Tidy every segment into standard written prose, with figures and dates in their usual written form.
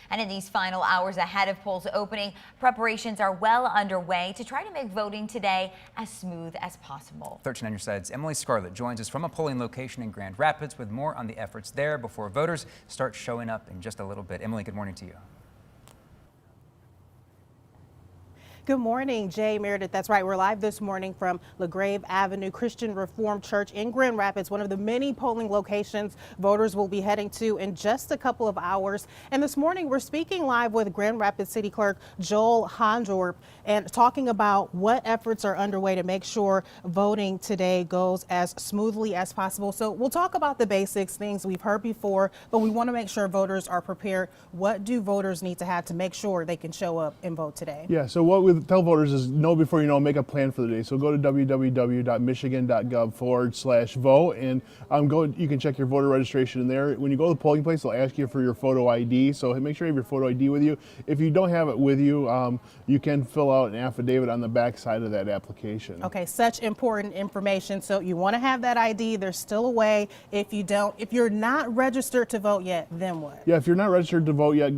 And in these final hours ahead of polls opening, preparations are well underway to try to make voting today as smooth as possible. 13 on your side's Emily Scarlett joins us from a polling location in Grand Rapids with more on the efforts there before voters start showing up in just a little bit. Emily, good morning to you. Good morning, Jay, Meredith. That's right. We're live this morning from LaGrave Avenue Christian Reformed Church in Grand Rapids, one of the many polling locations voters will be heading to in just a couple of hours. And this morning, we're speaking live with Grand Rapids City Clerk Joel Hondorp and talking about what efforts are underway to make sure voting today goes as smoothly as possible. So we'll talk about the basics, things we've heard before, but we want to make sure voters are prepared. What do voters need to have to make sure they can show up and vote today? Yeah, so what we tell voters is know before you know, make a plan for the day. So go to www.michigan.gov/vote and you can check your voter registration in there. When you go to the polling place, they'll ask you for your photo ID. So make sure you have your photo ID with you. If you don't have it with you, you can fill out an affidavit on the back side of that application. Okay, such important information. So you want to have that ID. There's still a way. If you're not registered to vote yet, then what? Yeah, if you're not registered to vote yet,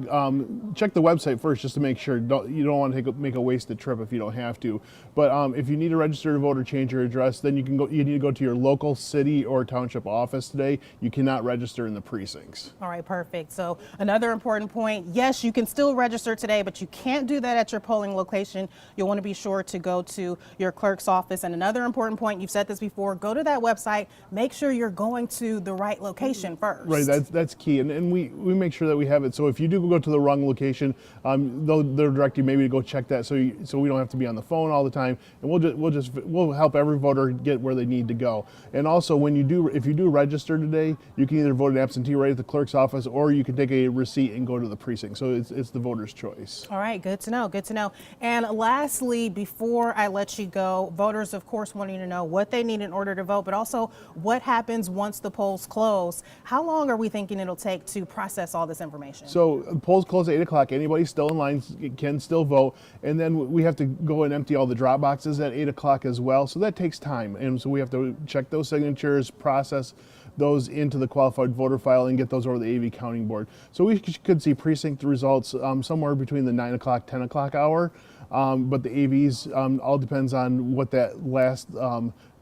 check the website first just to make sure. You don't want to make a wasted trip if you don't have to. But if you need to register to vote or change your address, then you need to go to your local city or township office today. You cannot register in the precincts. All right, perfect. So another important point, yes, you can still register today, but you can't do that at your polling location. You'll want to be sure to go to your clerk's office. And another important point, you've said this before, go to that website, make sure you're going to the right location first. Right, that's key. And we make sure that we have it. So if you do go to the wrong location, they'll direct you maybe to go check that so we don't have to be on the phone all the time, and we'll help every voter get where they need to go. And also, if you do register today, you can either vote an absentee right at the clerk's office, or you can take a receipt and go to the precinct. So it's the voter's choice. All right, good to know, good to know. And lastly, before I let you go, voters, of course, wanting to know what they need in order to vote, but also what happens once the polls close. How long are we thinking it'll take to process all this information? So the polls close at 8 o'clock. Anybody still in line can still vote, and then we have to go and empty all the drop boxes at 8 o'clock as well. So that takes time, and so we have to check those signatures, process those into the qualified voter file, and get those over the AV counting board. So we could see precinct results somewhere between the 9 o'clock, 10 o'clock hour. But the AVs all depends on what that last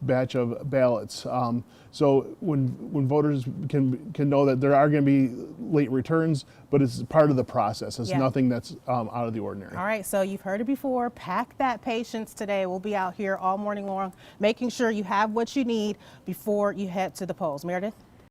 batch of ballots. So when voters can know that there are going to be late returns, but it's part of the process. It's nothing that's out of the ordinary. All right, so you've heard it before. Pack that patience today. We'll be out here all morning long, making sure you have what you need before you head to the polls. Meredith?